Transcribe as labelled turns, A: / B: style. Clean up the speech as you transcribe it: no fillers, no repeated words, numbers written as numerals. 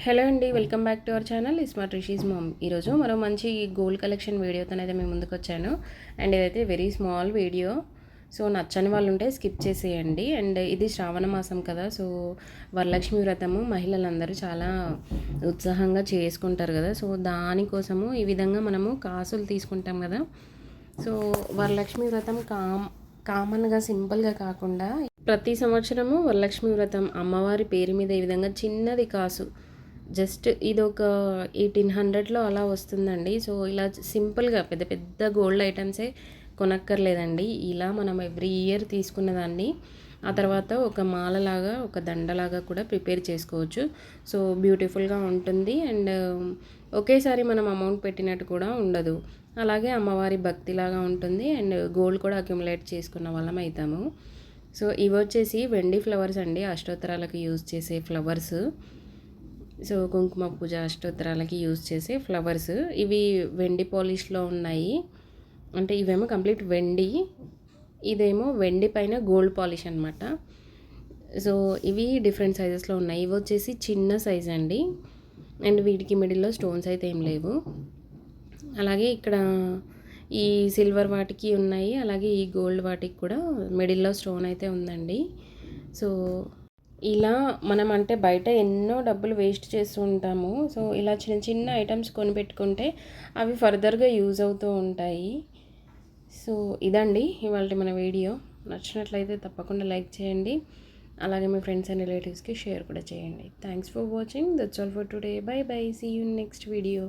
A: Hello అండి, welcome back to our channel smart Rishi's mom. ఈరోజు మరో మంచి గోల్డ్ కలెక్షన్ వీడియోతో అయితే మేము ముందుకు వచ్చాను. అండ్ ఇదైతే వెరీ స్మాల్ వీడియో. సో నచ్చని వాళ్ళు ఉంటే స్కిప్ చేసేయండి. అండ్ ఇది శ్రావణ మాసం కదా, సో వరలక్ష్మి వ్రతము మహిళలందరూ చాలా ఉత్సాహంగా చేసుకుంటారు కదా. సో దానికోసము ఈ విధంగా మనము కాసులు తీసుకుంటాం కదా. సో వరలక్ష్మి వ్రతం కామన్గా సింపుల్గా కాకుండా ప్రతి సంవత్సరము వరలక్ష్మి వ్రతం అమ్మవారి పేరు మీద ఈ విధంగా చిన్నది కాసు, జస్ట్ ఇది ఒక 1800లో అలా వస్తుందండి. సో ఇలా సింపుల్గా పెద్ద పెద్ద గోల్డ్ ఐటమ్సే కొనక్కర్లేదండి. ఇలా మనం ఎవ్రీ ఇయర్ తీసుకున్న దాన్ని ఆ తర్వాత ఒక మాలలాగా ఒక దండలాగా కూడా ప్రిపేర్ చేసుకోవచ్చు. సో బ్యూటిఫుల్గా ఉంటుంది. అండ్ ఒకేసారి మనం అమౌంట్ పెట్టినట్టు కూడా ఉండదు. అలాగే అమ్మవారి భక్తిలాగా ఉంటుంది. అండ్ గోల్డ్ కూడా అక్యుములేట్ చేసుకున్న వాళ్ళం అవుతాము. సో ఇవి వచ్చేసి వెండి ఫ్లవర్స్ అండి, అష్టోత్తరాలకు యూజ్ చేసే ఫ్లవర్స్. సో కుంకుమ పూజ అష్టోత్తరాలకి యూజ్ చేసే ఫ్లవర్స్. ఇవి వెండి పాలిష్లో ఉన్నాయి. అంటే ఇవేమో కంప్లీట్ వెండి, ఇదేమో వెండి పైన గోల్డ్ పాలిష్ అనమాట. సో ఇవి డిఫరెంట్ సైజెస్లో ఉన్నాయి. ఇవి వచ్చేసి చిన్న సైజ్ అండి. అండ్ వీటికి మిడిల్లో స్టోన్స్ అయితే ఏం లేవు. అలాగే ఇక్కడ ఈ సిల్వర్ వాటికి ఉన్నాయి, అలాగే ఈ గోల్డ్ వాటికి కూడా మిడిల్లో స్టోన్ అయితే ఉందండి. సో ఇలా మనం అంటే బయట ఎన్నో డబ్బులు వేస్ట్ చేస్తూ ఉంటాము. సో ఇలా చిన్న చిన్న ఐటమ్స్ కొనిపెట్టుకుంటే అవి ఫర్దర్గా యూజ్ అవుతూ ఉంటాయి. సో ఇదండి ఇవాళ మన వీడియో. నచ్చినట్లయితే తప్పకుండా లైక్ చేయండి. అలాగే మీ ఫ్రెండ్స్ అండ్ రిలేటివ్స్కి షేర్ కూడా చేయండి. Thanks for watching. That's all for today. Bye bye. See you next video.